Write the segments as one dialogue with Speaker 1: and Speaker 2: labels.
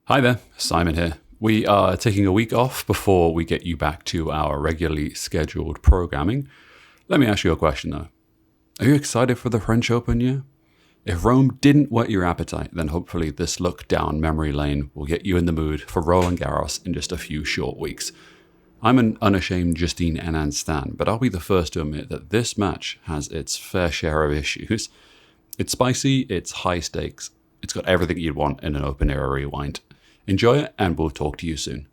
Speaker 1: Hi there, Simon here. We are taking a week off before we get you back to our regularly scheduled programming. Let me ask you a question though. Are you excited for the French Open year? If Rome didn't whet your appetite, then hopefully this look down memory lane will get you in the mood for Roland Garros in just a few short weeks. I'm an unashamed Justine Henin stan, but I'll be the first to admit that this match has its fair share of issues. It's spicy, it's high stakes, it's got everything you'd want in an open era rewind. Enjoy it, and we'll talk to you soon.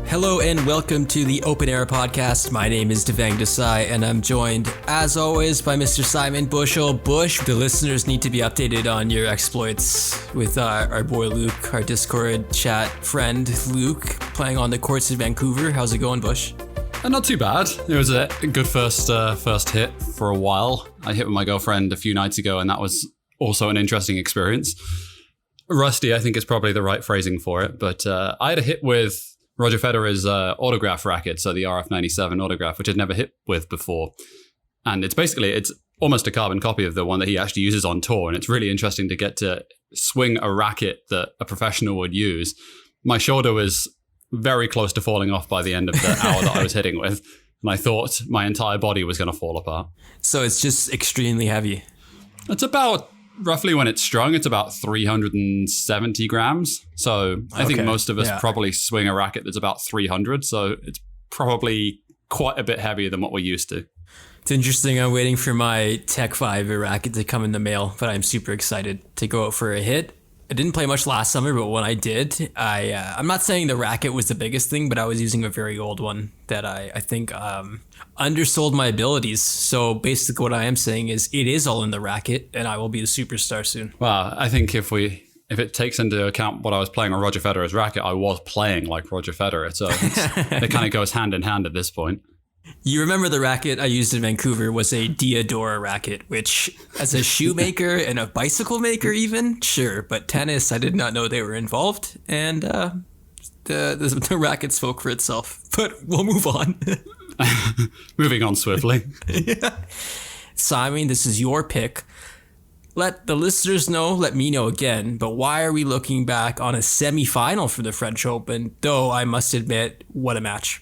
Speaker 2: Hello and welcome to the Open Air Podcast. My name is Devang Desai and I'm joined, as always, by Mr. Simon Bushell. Bush, the listeners need to be updated on your exploits with our boy Luke, our Discord chat friend Luke, playing on the courts in Vancouver. How's it going, Bush?
Speaker 1: Not too bad. It was a good first hit for a while. I hit with my girlfriend a few nights ago and that was also an interesting experience. Rusty, I think is probably the right phrasing for it, but I had a hit with Roger Federer's autograph racket, so the RF97 autograph, which I'd never hit with before. And it's almost a carbon copy of the one that he actually uses on tour. And it's really interesting to get to swing a racket that a professional would use. My shoulder was very close to falling off by the end of the hour that I was hitting with. And I thought my entire body was going to fall apart.
Speaker 2: So it's just extremely heavy.
Speaker 1: It's about, roughly when it's strung, it's about 370 grams. So I think most of us probably swing a racket that's about 300. So it's probably quite a bit heavier than what we're used to.
Speaker 2: It's interesting. I'm waiting for my Tech 5 racket to come in the mail, but I'm super excited to go out for a hit. I didn't play much last summer, but when I did, I'm not saying the racket was the biggest thing, but I was using a very old one that I think undersold my abilities. So basically what I am saying is it is all in the racket and I will be a superstar soon.
Speaker 1: Well, I think if it takes into account what I was playing on Roger Federer's racket, I was playing like Roger Federer. So it kind of goes hand in hand at this point.
Speaker 2: You remember the racket I used in Vancouver was a Diadora racket, which as a shoemaker and a bicycle maker even, sure. But tennis, I did not know they were involved. And the racket spoke for itself. But we'll move on.
Speaker 1: Moving on swiftly.
Speaker 2: Yeah. Simon, this is your pick. Let the listeners know, let me know again, but why are we looking back on a semifinal for the French Open? Though I must admit, what a match.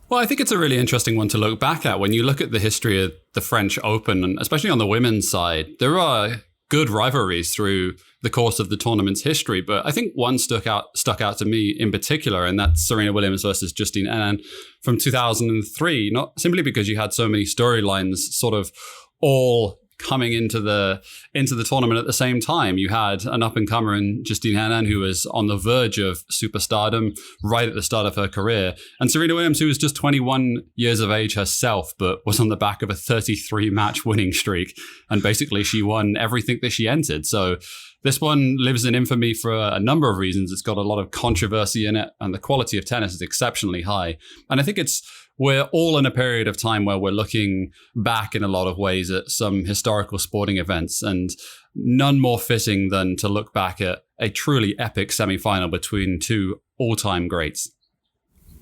Speaker 1: Well, I think it's a really interesting one to look back at. When you look at the history of the French Open, and especially on the women's side, there are good rivalries through the course of the tournament's history. But I think one stuck out to me in particular, and that's Serena Williams versus Justine Henin from 2003. Not simply because you had so many storylines sort of all coming into the tournament at the same time. You had an up-and-comer in Justine Henin who was on the verge of superstardom right at the start of her career, and Serena Williams, who was just 21 years of age herself, but was on the back of a 33-match winning streak, and basically she won everything that she entered. So this one lives in infamy for a number of reasons. It's got a lot of controversy in it, and the quality of tennis is exceptionally high. And I think we're all in a period of time where we're looking back in a lot of ways at some historical sporting events, and none more fitting than to look back at a truly epic semifinal between two all-time greats.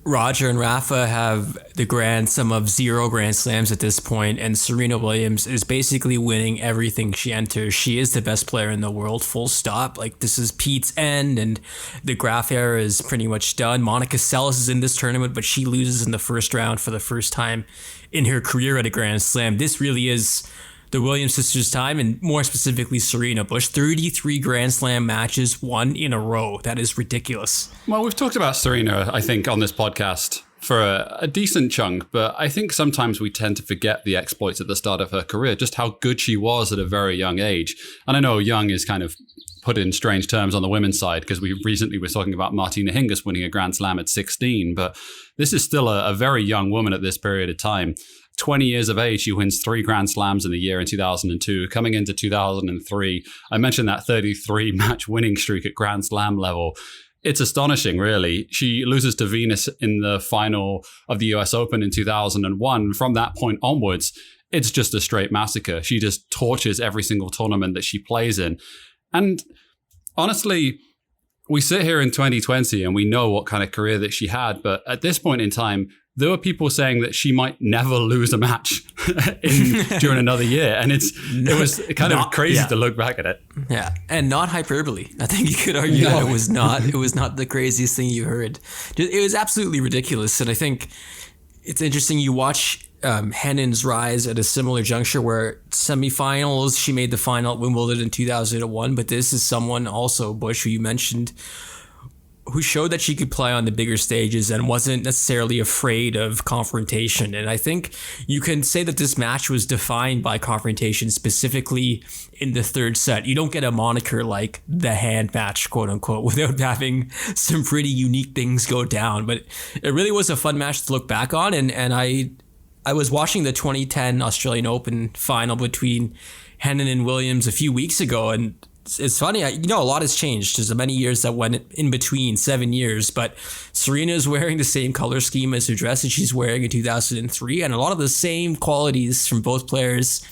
Speaker 2: Roger and Rafa have the grand sum of 0 Grand Slams at this point, and Serena Williams is basically winning everything she enters. She is the best player in the world, full stop. Like, this is Pete's end, and the Graf era is pretty much done. Monica Seles is in this tournament, but she loses in the first round for the first time in her career at a Grand Slam. This really is the Williams sisters' time, and more specifically Serena. Bush, 33 Grand Slam matches, won in a row. That is ridiculous.
Speaker 1: Well, we've talked about Serena, I think, on this podcast for a decent chunk, but I think sometimes we tend to forget the exploits at the start of her career, just how good she was at a very young age. And I know young is kind of put in strange terms on the women's side, because we recently were talking about Martina Hingis winning a Grand Slam at 16, but this is still a very young woman at this period of time. 20 years of age, she wins 3 Grand Slams in the year in 2002. Coming into 2003, I mentioned that 33-match winning streak at Grand Slam level. It's astonishing, really. She loses to Venus in the final of the US Open in 2001. From that point onwards, it's just a straight massacre. She just tortures every single tournament that she plays in. And honestly, we sit here in 2020 and we know what kind of career that she had. But at this point in time, there were people saying that she might never lose a match during another year. And it was kind of crazy to look back at it.
Speaker 2: Yeah. And not hyperbole. I think you could argue that it was not the craziest thing you heard. It was absolutely ridiculous. And I think it's interesting. You watch Henin's rise at a similar juncture where semifinals, she made the final at Wimbledon in 2001. But this is someone also, Bush, who you mentioned, who showed that she could play on the bigger stages and wasn't necessarily afraid of confrontation. And I think you can say that this match was defined by confrontation, specifically in the third set. You don't get a moniker like the hand match, quote unquote, without having some pretty unique things go down. But it really was a fun match to look back on. And I was watching the 2010 Australian Open final between Henin and Williams a few weeks ago, and it's funny, a lot has changed. There's many years that went in between, 7 years, but Serena is wearing the same color scheme as her dress that she's wearing in 2003, and a lot of the same qualities from both players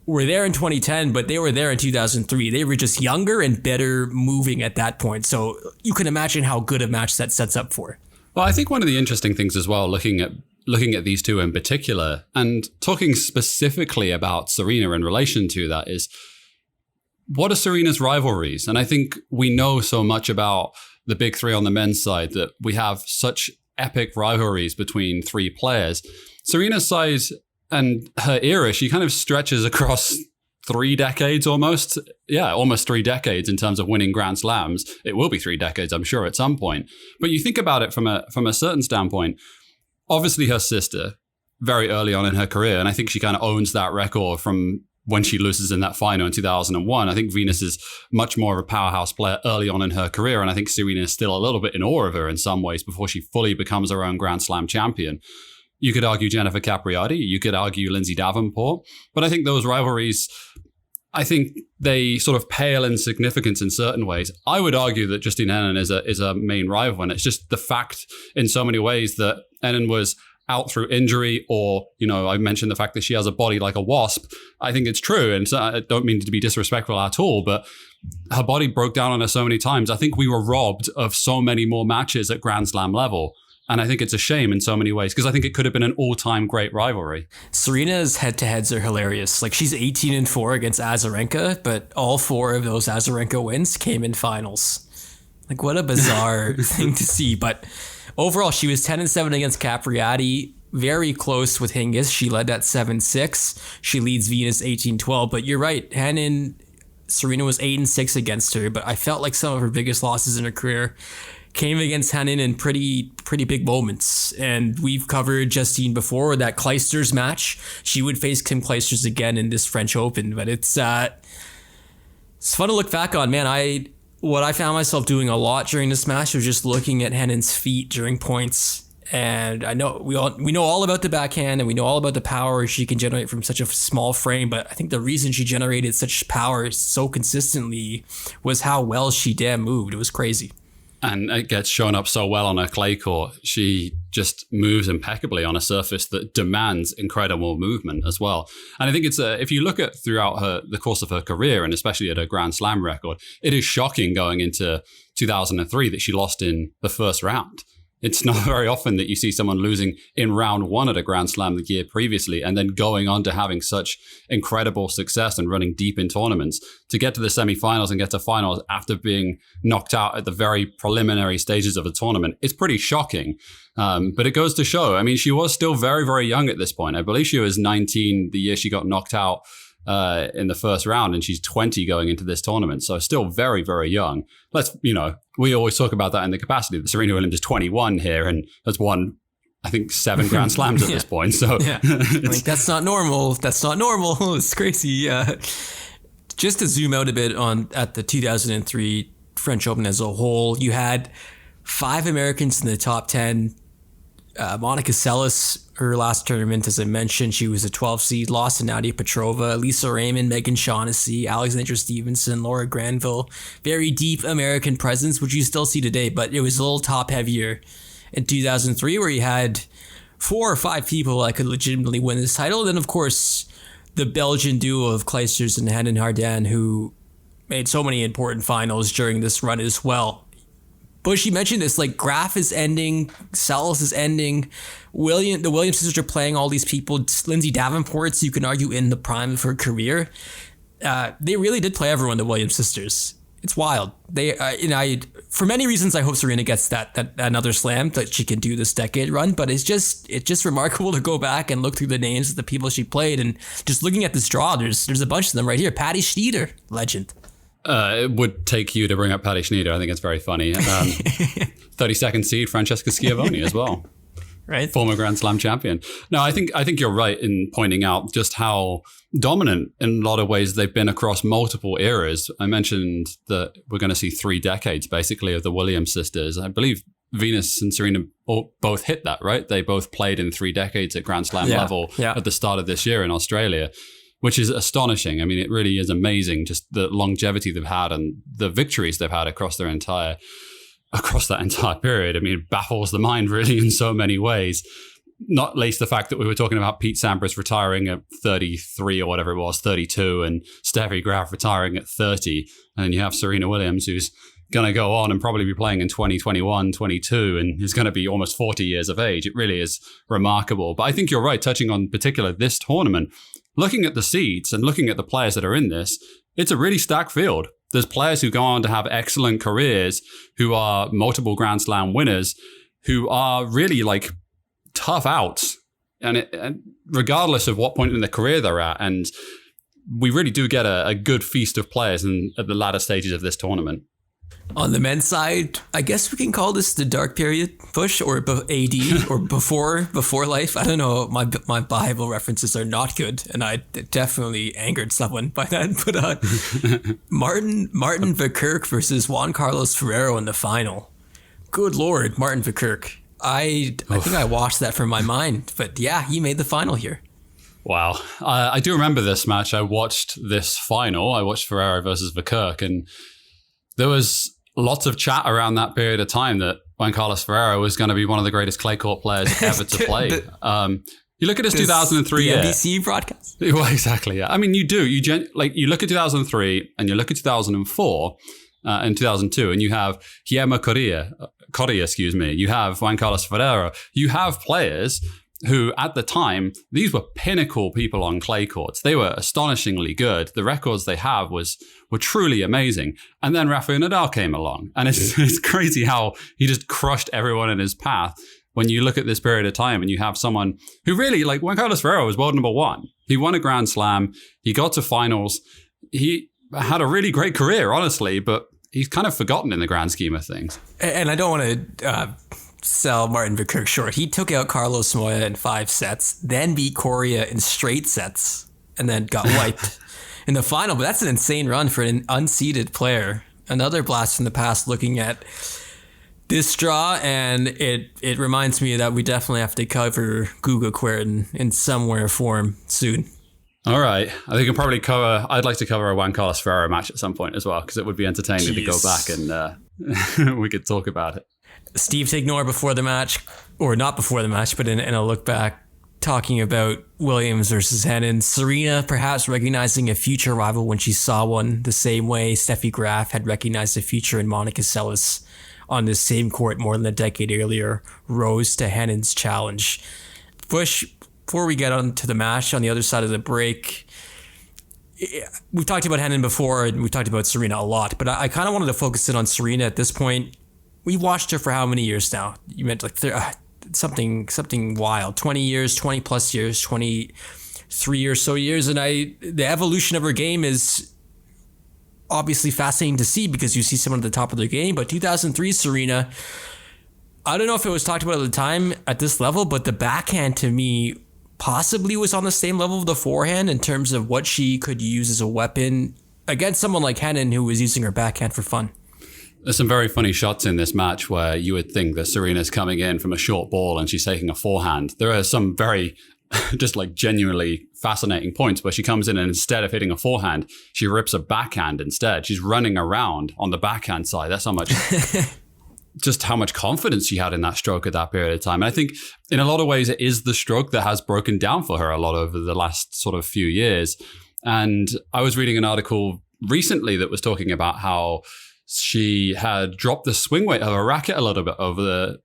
Speaker 2: were there in 2010, but they were there in 2003. They were just younger and better moving at that point, so you can imagine how good a match that sets up for.
Speaker 1: Well, I think one of the interesting things as well, looking at these two in particular, and talking specifically about Serena in relation to that, is what are Serena's rivalries? And I think we know so much about the big three on the men's side that we have such epic rivalries between three players. Serena's side and her era, she kind of stretches across 3 decades almost. Yeah, almost 3 decades in terms of winning Grand Slams. It will be 3 decades, I'm sure, at some point. But you think about it from a certain standpoint. Obviously, her sister, very early on in her career, and I think she kind of owns that record from when she loses in that final in 2001. I think Venus is much more of a powerhouse player early on in her career, and I think Serena is still a little bit in awe of her in some ways before she fully becomes her own Grand Slam champion. You could argue Jennifer Capriati, you could argue Lindsay Davenport, but I think those rivalries, I think they sort of pale in significance in certain ways. I would argue that Justine Henin is a main rival, and it's just the fact in so many ways that Henin was out through injury, or, I mentioned the fact that she has a body like a wasp. I think it's true, and so I don't mean to be disrespectful at all, but her body broke down on her so many times. I think we were robbed of so many more matches at Grand Slam level, and I think it's a shame in so many ways, because I think it could have been an all-time great rivalry.
Speaker 2: Serena's head-to-heads are hilarious. Like, she's 18-4 against Azarenka, but all 4 of those Azarenka wins came in finals. Like, what a bizarre thing to see, but overall, she was 10-7 against Capriati, very close with Hingis. She led that 7-6. She leads Venus 18-12. But you're right, Serena was 8-6 against her. But I felt like some of her biggest losses in her career came against Henin in pretty big moments. And we've covered Justine before, that Clijsters match. She would face Kim Clijsters again in this French Open. But it's fun to look back on, man. What I found myself doing a lot during this match was just looking at Henin's feet during points. And I know we know all about the backhand, and we know all about the power she can generate from such a small frame. But I think the reason she generated such power so consistently was how well she moved. It was crazy.
Speaker 1: And it gets shown up so well on her clay court. She just moves impeccably on a surface that demands incredible movement as well. And I think it's if you look at throughout the course of her career, and especially at her Grand Slam record, it is shocking going into 2003 that she lost in the first round. It's not very often that you see someone losing in round 1 at a Grand Slam the year previously and then going on to having such incredible success and running deep in tournaments to get to the semifinals and get to finals after being knocked out at the very preliminary stages of a tournament. It's pretty shocking. But it goes to show, I mean, she was still very, very young at this point. I believe she was 19 the year she got knocked out in the first round, and she's 20 going into this tournament. So still very, very young. We always talk about that in the capacity that Serena Williams is 21 here and has won, I think, 7 Grand Slams at this point. So
Speaker 2: like, that's not normal. That's not normal. It's crazy. Just to zoom out a bit at the 2003 French Open as a whole, you had 5 Americans in the top 10. Monica Seles, her last tournament, as I mentioned, she was a 12 seed, lost to Nadia Petrova, Lisa Raymond, Megan Shaughnessy, Alexandra Stevenson, Laura Granville. Very deep American presence, which you still see today, but it was a little top heavier in 2003, where you had 4 or 5 people that could legitimately win this title. And then, of course, the Belgian duo of Clijsters and Henin Hardin, who made so many important finals during this run as well. Bush, you mentioned this, like Graf is ending, Salas is ending. The Williams sisters are playing all these people. Lindsay Davenport's, you can argue, in the prime of her career. They really did play everyone, the Williams sisters. It's wild. For many reasons, I hope Serena gets that another slam that she can do this decade run. But it's just remarkable to go back and look through the names of the people she played, and just looking at this draw, there's a bunch of them right here. Patty Schnyder, legend.
Speaker 1: It would take you to bring up Patty Schnyder. I think it's very funny. 32nd seed Francesca Schiavone as well.
Speaker 2: Right.
Speaker 1: Former Grand Slam champion. No, I think you're right in pointing out just how dominant in a lot of ways they've been across multiple eras. I mentioned that we're going to see 3 decades basically of the Williams sisters. I believe Venus and Serena both hit that, right? They both played in 3 decades at Grand Slam level at the start of this year in Australia, which is astonishing. I mean, it really is amazing, just the longevity they've had and the victories they've had across that entire period. I mean, it baffles the mind really in so many ways. Not least the fact that we were talking about Pete Sampras retiring at 33 or whatever it was, 32, and Steffi Graf retiring at 30. And then you have Serena Williams, who's going to go on and probably be playing in 2021, 22, and is going to be almost 40 years of age. It really is remarkable. But I think you're right, touching on particular this tournament, looking at the seeds and looking at the players that are in this, it's a really stacked field. There's players who go on to have excellent careers, who are multiple Grand Slam winners, who are really like tough outs, and regardless of what point in their career they're at. And we really do get a good feast of players at the latter stages of this tournament.
Speaker 2: On the men's side, I guess we can call this the dark period, Bush, or AD, or before life. I don't know. My Bible references are not good, and I definitely angered someone by that. But Martin Verkerk versus Juan Carlos Ferrero in the final. Good Lord, Martin Verkerk. I think I watched that from my mind, but yeah, he made the final here.
Speaker 1: Wow. I do remember this match. I watched this final. I watched Ferrero versus Verkerk, and there was lots of chat around that period of time that Juan Carlos Ferrero was going to be one of the greatest clay court players ever to play. You look at his 2003 year.
Speaker 2: NBC broadcast.
Speaker 1: Well, exactly. Yeah. I mean, you do. You look at 2003 and you look at 2004 and 2002, and you have Guillermo Correa. You have Juan Carlos Ferrero. You have players who, at the time, these were pinnacle people on clay courts. They were astonishingly good. The records they have were truly amazing. And then Rafael Nadal came along. And it's crazy how he just crushed everyone in his path. When you look at this period of time and you have someone who really, like Juan Carlos Ferrero was world number 1. He won a Grand Slam. He got to finals. He had a really great career, honestly, but he's kind of forgotten in the grand scheme of things.
Speaker 2: And I don't want to sell Martin Verkerk short. He took out Carlos Moya in 5 sets, then beat Correa in straight sets, and then got wiped in the final. But that's an insane run for an unseeded player. Another blast from the past looking at this draw, and it reminds me that we definitely have to cover Guga Kuerten in somewhere form soon.
Speaker 1: All right. I think I'd like to cover a Juan Carlos Ferrero match at some point as well, because it would be entertaining to go back and we could talk about it.
Speaker 2: Steve Tignor before the match, or not before the match, but in a look back, talking about Williams versus Henin. Serena perhaps recognizing a future rival when she saw one, the same way Steffi Graf had recognized a future in Monica Seles on the same court more than a decade earlier, rose to Henin's challenge. Bush, before we get on to the match on the other side of the break, we've talked about Henin before and we've talked about Serena a lot, but I kind of wanted to focus in on Serena at this point. We've watched her for how many years now? You meant like something wild, 20 years, 20 plus years, 23 or so years. And the evolution of her game is obviously fascinating to see because you see someone at the top of their game. But 2003 Serena, I don't know if it was talked about at the time at this level, but the backhand to me possibly was on the same level of the forehand in terms of what she could use as a weapon against someone like Henin who was using her backhand for fun.
Speaker 1: There's some very funny shots in this match where you would think that Serena's coming in from a short ball and she's taking a forehand. There are some very just like genuinely fascinating points where she comes in and instead of hitting a forehand, she rips a backhand instead. She's running around on the backhand side. That's how much just how much confidence she had in that stroke at that period of time. And I think in a lot of ways, it is the stroke that has broken down for her a lot over the last sort of few years. And I was reading an article recently that was talking about how She had dropped the swing weight of her racket a little bit over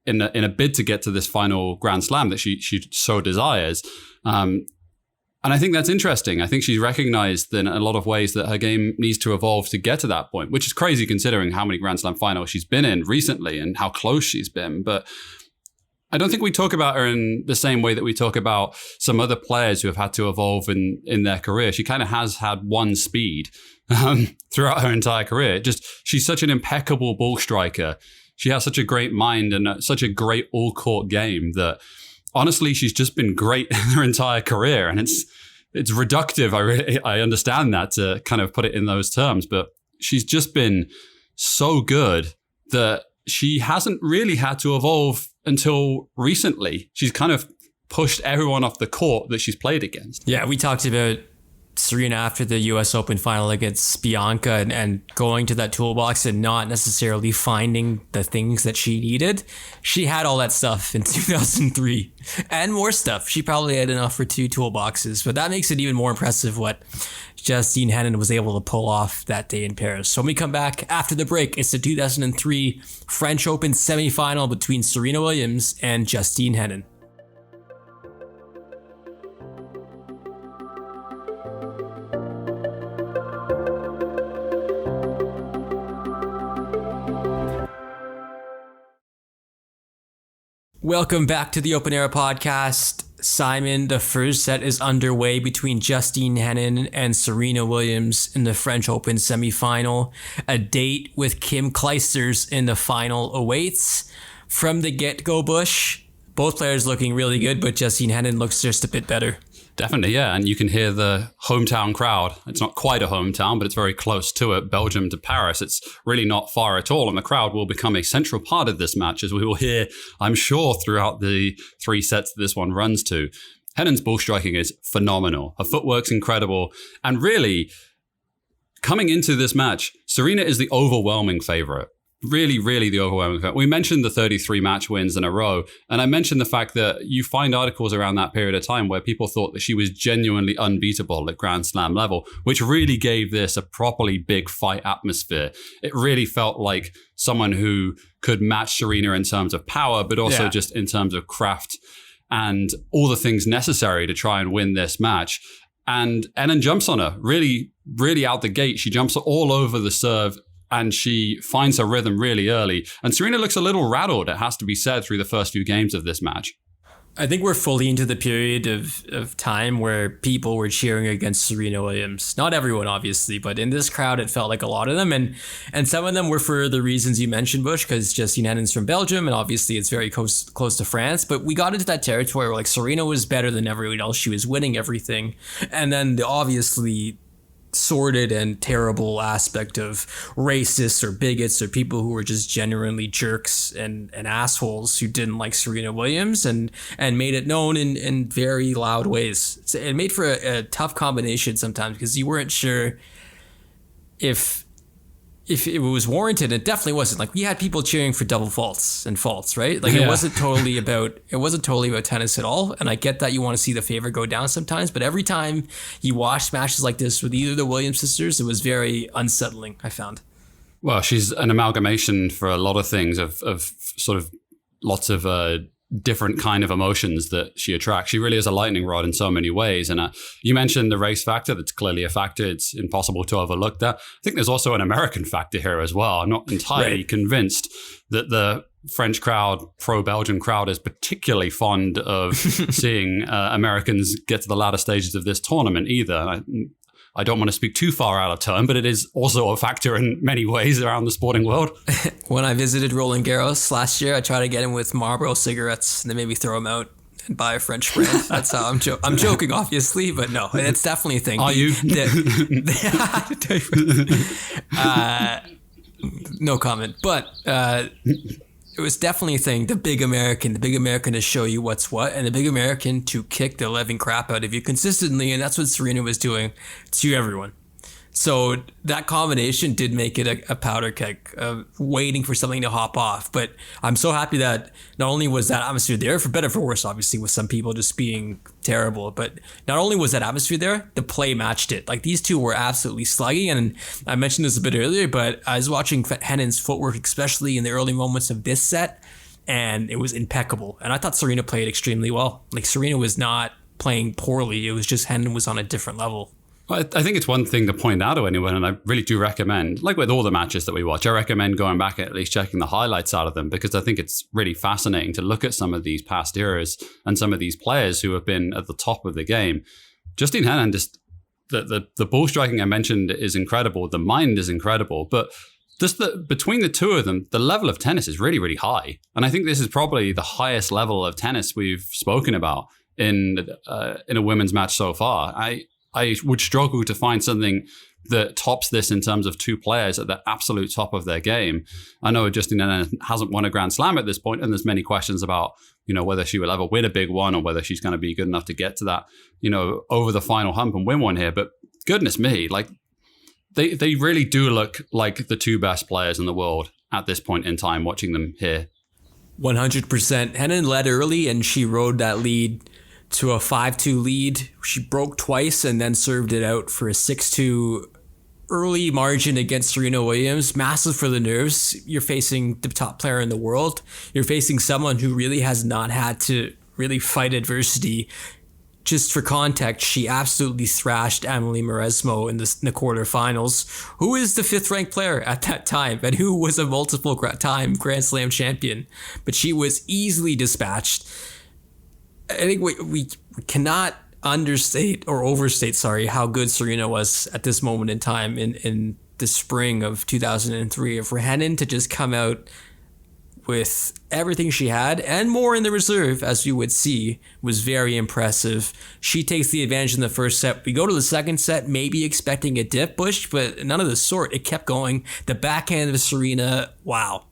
Speaker 1: in a bid to get to this final Grand Slam that she so desires. And I think that's interesting. I think she's recognized in a lot of ways that her game needs to evolve to get to that point, which is crazy considering how many Grand Slam finals she's been in recently and how close she's been. But I don't think we talk about her in the same way that we talk about some other players who have had to evolve in their career. She kind of has had one speed throughout her entire career. She's such an impeccable ball striker. She has such a great mind and such a great all-court game that honestly, she's just been great in her entire career, and it's reductive. I understand that to kind of put it in those terms, but she's just been so good that she hasn't really had to evolve until recently. She's kind of pushed everyone off the court that she's played against.
Speaker 2: Yeah, we talked about Serena after the US Open final against Bianca and going to that toolbox and not necessarily finding the things that she needed. She had all that stuff in 2003 and more stuff. She probably had enough for 2 toolboxes, but that makes it even more impressive what Justine Henin was able to pull off that day in Paris. So when we come back after the break, it's the 2003 French Open semifinal between Serena Williams and Justine Henin. Welcome back to the Open Era podcast. Simon, the first set is underway between Justine Henin and Serena Williams in the French Open semifinal. A date with Kim Clijsters in the final awaits. From the get-go, Bush, both players looking really good, but Justine Henin looks just a bit better.
Speaker 1: Definitely, yeah. And you can hear the hometown crowd. It's not quite a hometown, but it's very close to it. Belgium to Paris. It's really not far at all. And the crowd will become a central part of this match, as we will hear, I'm sure, throughout the 3 sets that this one runs to. Henin's ball striking is phenomenal. Her footwork's incredible. And really, coming into this match, Serena is the overwhelming favorite. Really, really the overwhelming favorite. We mentioned the 33 match wins in a row. And I mentioned the fact that you find articles around that period of time where people thought that she was genuinely unbeatable at Grand Slam level, which really gave this a properly big fight atmosphere. It really felt like someone who could match Serena in terms of power, but also just in terms of craft and all the things necessary to try and win this match. And Henin jumps on her really, really out the gate. She jumps all over the serve and she finds her rhythm really early. And Serena looks a little rattled, it has to be said, through the first few games of this match.
Speaker 2: I think we're fully into the period of time where people were cheering against Serena Williams. Not everyone, obviously, but in this crowd, it felt like a lot of them. And some of them were for the reasons you mentioned, Bush, because Justine Henin's from Belgium, and obviously it's very close to France. But we got into that territory where like Serena was better than everyone else. She was winning everything. And then the obviously sordid and terrible aspect of racists or bigots or people who were just genuinely jerks and assholes who didn't like Serena Williams and made it known in very loud ways. It made for a tough combination sometimes because you weren't sure if it was warranted. It definitely wasn't. Like we had people cheering for double faults, right? Like it wasn't totally about tennis at all. And I get that you want to see the favorite go down sometimes, but every time you watch matches like this with either the Williams sisters, it was very unsettling, I found.
Speaker 1: Well, she's an amalgamation for a lot of things of sort of lots of different kind of emotions that she attracts. She really is a lightning rod in so many ways. And you mentioned the race factor. That's clearly a factor. It's impossible to overlook that. I think there's also an American factor here as well. I'm not entirely convinced that the French crowd, pro-Belgian crowd, is particularly fond of seeing Americans get to the latter stages of this tournament either. I don't want to speak too far out of turn, but it is also a factor in many ways around the sporting world.
Speaker 2: When I visited Roland Garros last year, I tried to get him with Marlboro cigarettes, and they made me throw them out and buy a French brand. That's how I'm joking, obviously, but no, it's definitely a thing.
Speaker 1: Are you?
Speaker 2: No comment, but it was definitely a thing. The big American to show you what's what, and the big American to kick the living crap out of you consistently. And that's what Serena was doing to everyone. So that combination did make it a powder keg, waiting for something to hop off. But I'm so happy that not only was that atmosphere there, for better or for worse, obviously, with some people just being terrible, but not only was that atmosphere there, the play matched it. Like, these two were absolutely slugging. And I mentioned this a bit earlier, but I was watching Henin's footwork, especially in the early moments of this set, and it was impeccable. And I thought Serena played extremely well. Like, Serena was not playing poorly. It was just Henin was on a different level.
Speaker 1: I think it's one thing to point out to anyone, and I really do recommend, like with all the matches that we watch, I recommend going back and at least checking the highlights out of them, because I think it's really fascinating to look at some of these past eras and some of these players who have been at the top of the game. Justine Henin, just the ball striking I mentioned is incredible. The mind is incredible, but just between the two of them, the level of tennis is really, really high. And I think this is probably the highest level of tennis we've spoken about in a women's match so far. I would struggle to find something that tops this in terms of two players at the absolute top of their game. I know Justine Henin hasn't won a Grand Slam at this point, and there's many questions about, whether she will ever win a big one or whether she's going to be good enough to get to that, over the final hump and win one here. But goodness me, like they really do look like the two best players in the world at this point in time, watching them here.
Speaker 2: 100%. Henin led early and she rode that lead to a 5-2 lead. She broke twice and then served it out for a 6-2 early margin against Serena Williams. Massive for the nerves. You're facing the top player in the world. You're facing someone who really has not had to really fight adversity. Just for context, she absolutely thrashed Emily Mauresmo in the quarterfinals, who is the 5th ranked player at that time and who was a multiple time Grand Slam champion. But she was easily dispatched. I think we cannot understate or overstate, how good Serena was at this moment in time in the spring of 2003. For Henin to just come out with everything she had and more in the reserve, as you would see, was very impressive. She takes the advantage in the first set. We go to the second set, maybe expecting a dip push, but none of the sort. It kept going. The backhand of Serena, wow.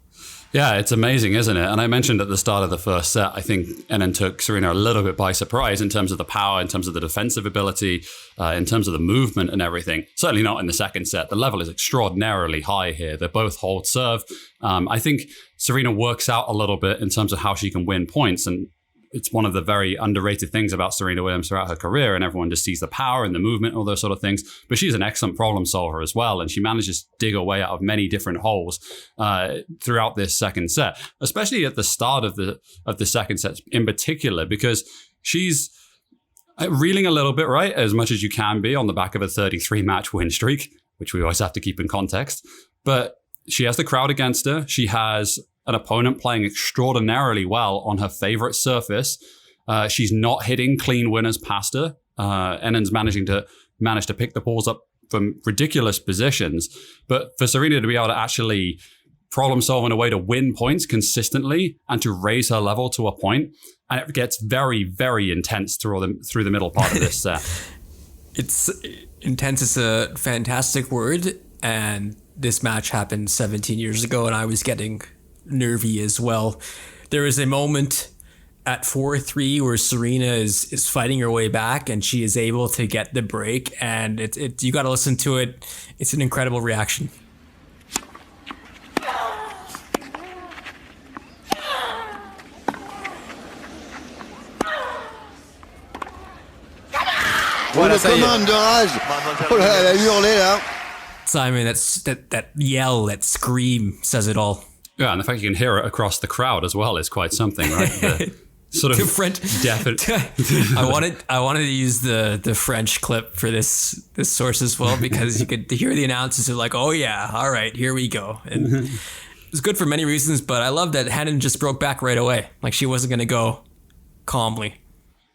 Speaker 1: Yeah, it's amazing, isn't it? And I mentioned at the start of the first set, I think Henin took Serena a little bit by surprise in terms of the power, in terms of the defensive ability, in terms of the movement and everything. Certainly not in the second set. The level is extraordinarily high here. They both hold serve. I think Serena works out a little bit in terms of how she can win points, and it's one of the very underrated things about Serena Williams throughout her career, and everyone just sees the power and the movement, all those sort of things. But she's an excellent problem solver as well, and she manages to dig her way out of many different holes throughout this second set, especially at the start of the second set in particular, because she's reeling a little bit, right, as much as you can be on the back of a 33-match win streak, which we always have to keep in context. But she has the crowd against her. She has an opponent playing extraordinarily well on her favorite surface. She's not hitting clean winners past her. Henin's managed to pick the balls up from ridiculous positions. But for Serena to be able to actually problem solve in a way to win points consistently and to raise her level to a point, and it gets very, very intense through the middle part of this set.
Speaker 2: It's intense is a fantastic word, and this match happened 17 years ago, and I was getting nervy as well. There is a moment at 4-3 where Serena is fighting her way back and she is able to get the break, and you got to listen to it. It's an incredible reaction.
Speaker 3: Une commande de rage. Oh là, elle a hurlé là.
Speaker 2: Simon, that yell, that scream says it all.
Speaker 1: Yeah, and the fact you can hear it across the crowd as well is quite something, right? The sort of
Speaker 2: French. I wanted to use the French clip for this source as well, because you could hear the announcers are like, "Oh yeah, all right, here we go." And it was good for many reasons, but I love that Henin just broke back right away. Like, she wasn't going to go calmly.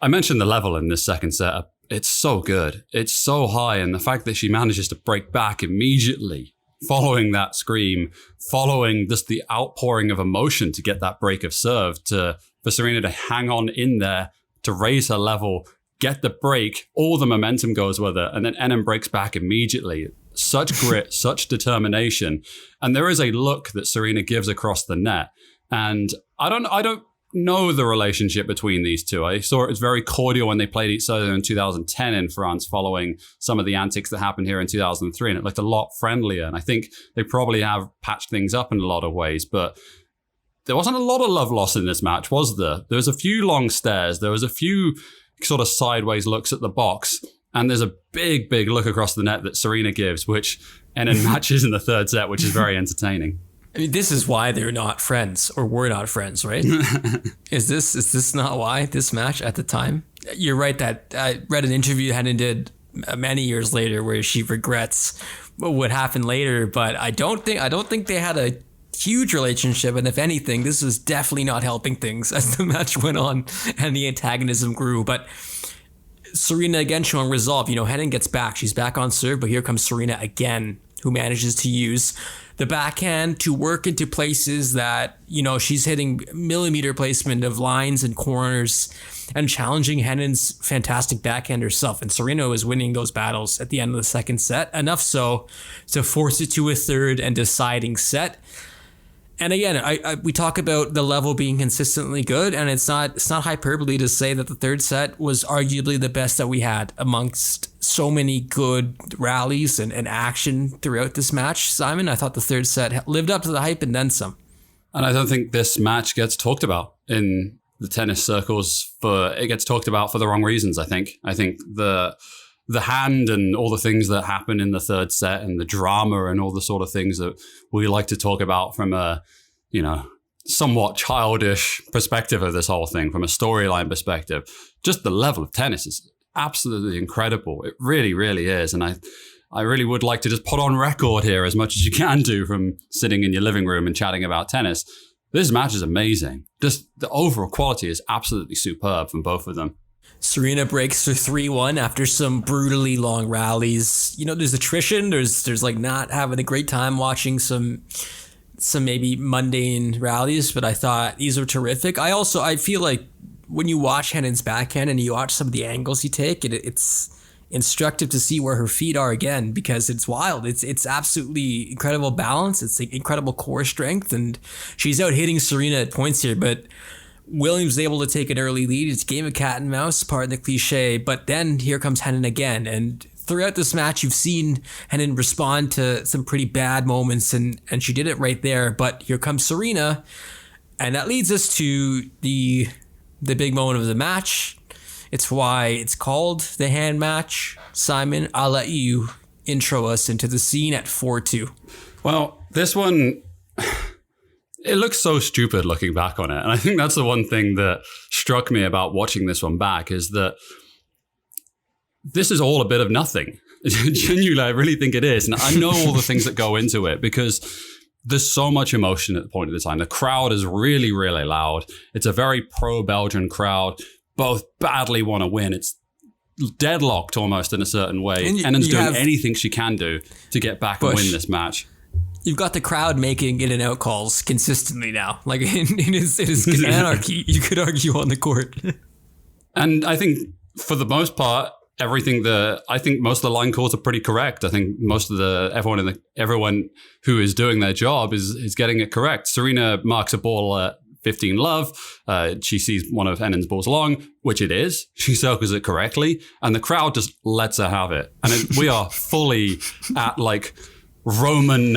Speaker 1: I mentioned the level in this second set. It's so good. It's so high, and the fact that she manages to break back immediately following that scream, following just the outpouring of emotion to get that break of serve, for Serena to hang on in there, to raise her level, get the break, all the momentum goes with it, and then Henin breaks back immediately. Such grit, such determination. And there is a look that Serena gives across the net. And I don't know the relationship between these two. I saw it was very cordial when they played each other in 2010 in France, following some of the antics that happened here in 2003, and it looked a lot friendlier. And I think they probably have patched things up in a lot of ways, but there wasn't a lot of love lost in this match, was there? There was a few long stares. There was a few sort of sideways looks at the box, and there's a big, big look across the net that Serena gives, which Henin matches in the third set, which is very entertaining.
Speaker 2: I mean, this is why they're not friends, or were not friends, right? Is this not why this match at the time? You're right that I read an interview Henin did many years later where she regrets what happened later, but I don't think they had a huge relationship, and if anything, this was definitely not helping things as the match went on and the antagonism grew. But Serena again showing resolve. Henin gets back. She's back on serve, but here comes Serena again, who manages to use the backhand to work into places that, she's hitting millimeter placement of lines and corners and challenging Henin's fantastic backhand herself. And Serena was winning those battles at the end of the second set, enough so to force it to a third and deciding set. And again, we talk about the level being consistently good, and it's not hyperbole to say that the third set was arguably the best that we had amongst so many good rallies and action throughout this match. Simon, I thought the third set lived up to the hype and then some.
Speaker 1: And I don't think this match gets talked about in the tennis circles. It gets talked about for the wrong reasons, I think. I think the hand and all the things that happen in the third set and the drama and all the sort of things that we like to talk about from a, somewhat childish perspective of this whole thing, from a storyline perspective. Just the level of tennis is absolutely incredible. It really, really is. And I really would like to just put on record here as much as you can do from sitting in your living room and chatting about tennis. This match is amazing. Just the overall quality is absolutely superb from both of them.
Speaker 2: Serena breaks for 3-1 after some brutally long rallies. There's attrition. There's like not having a great time watching some maybe mundane rallies, but I thought these were terrific. I feel like when you watch Henin's backhand and you watch some of the angles you take, it's instructive to see where her feet are again, because it's wild. It's absolutely incredible balance. It's like incredible core strength, and she's out hitting Serena at points here, but Williams is able to take an early lead. It's a game of cat and mouse, pardon the cliche, but then here comes Henin again. And throughout this match, you've seen Henin respond to some pretty bad moments, and she did it right there. But here comes Serena, and that leads us to the big moment of the match. It's why it's called the hand match. Simon, I'll let you intro us into the scene at 4-2.
Speaker 1: Well, this one... It looks so stupid looking back on it. And I think that's the one thing that struck me about watching this one back, is that this is all a bit of nothing. Genuinely, I really think it is. And I know all the things that go into it, because there's so much emotion at the point of the time. The crowd is really, really loud. It's a very pro-Belgian crowd. Both badly want to win. It's deadlocked almost in a certain way. Henin's doing anything she can do to get back and win this match.
Speaker 2: You've got the crowd making in and out calls consistently now. Like it is anarchy, you could argue, on the court.
Speaker 1: And I think for the most part, I think most of the line calls are pretty correct. I think most of everyone who is doing their job is getting it correct. Serena marks a ball at 15 love. She sees one of Henin's balls long, which it is. She circles it correctly, and the crowd just lets her have it. And we are fully at like Roman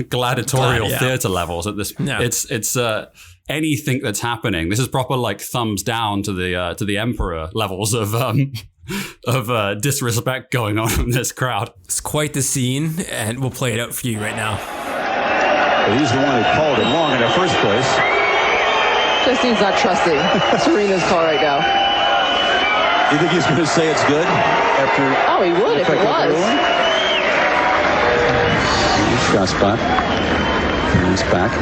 Speaker 1: gladiatorial theater levels at this. Yeah. It's anything that's happening. This is proper like thumbs down to the emperor levels of disrespect going on in this crowd. It's
Speaker 2: quite the scene, and we'll play it out for you right now.
Speaker 4: But he's the one who called it long in the first place.
Speaker 5: Justine's not trusting Serena's call right now.
Speaker 4: You think he's going to say it's good after?
Speaker 5: Oh, he would if it was.
Speaker 4: Shot spot. And he's back.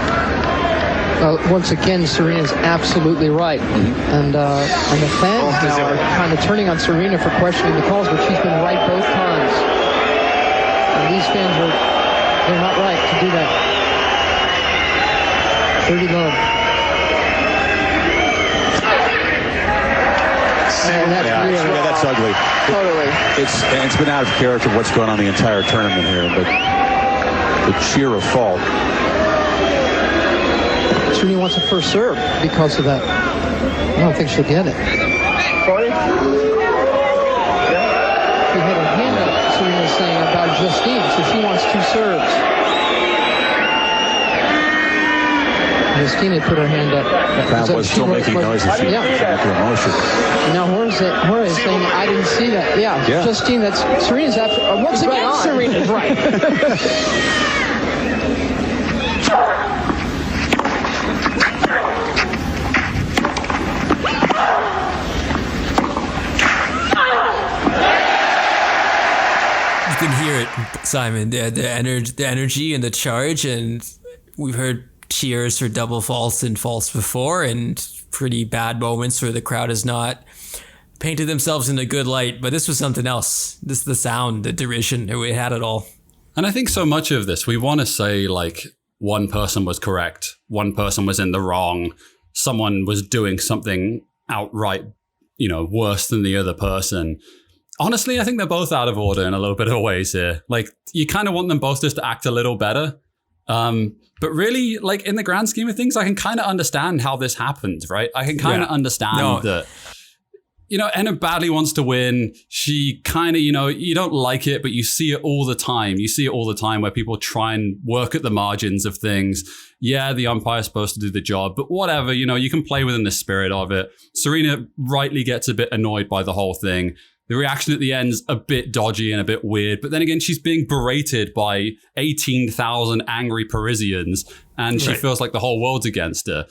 Speaker 5: Once again, Serena's absolutely right. And the fans now are kind of turning on Serena for questioning the calls, but she's been right both times. And these fans they're not right to do that. 30 love. And
Speaker 4: that's ugly.
Speaker 5: Totally.
Speaker 4: It's been out of character what's going on the entire tournament here, but the sheer of fault.
Speaker 5: Serena wants a first serve because of that. I don't think she'll get it. Sorry? She had her hand up, Serena's saying, about Justine, so she wants 2 serves. Justine had put her hand up.
Speaker 4: The crowd was still making noises.
Speaker 5: Yeah.
Speaker 4: Emotion.
Speaker 5: Now Jorge is saying, I didn't see that. Yeah. Justine, that's Serena's absolutely. Once again, Serena's right.
Speaker 2: You can hear it, Simon. The energy and the charge, and we've heard cheers for double faults and faults before, and pretty bad moments where the crowd has not painted themselves in a good light. But this was something else. This the sound, the derision. It had it all.
Speaker 1: And I think so much of this, we want to say like one person was correct, one person was in the wrong, someone was doing something outright, worse than the other person. Honestly, I think they're both out of order in a little bit of ways here. Like, you kind of want them both just to act a little better. But really, like, in the grand scheme of things, I can kind of understand how this happened, right? I can kind of understand that, Enna badly wants to win. She kind of, you don't like it, but you see it all the time. You see it all the time where people try and work at the margins of things. Yeah, the umpire's supposed to do the job, but whatever, you can play within the spirit of it. Serena rightly gets a bit annoyed by the whole thing. The reaction at the end's a bit dodgy and a bit weird, but then again, she's being berated by 18,000 angry Parisians, and she feels like the whole world's against her.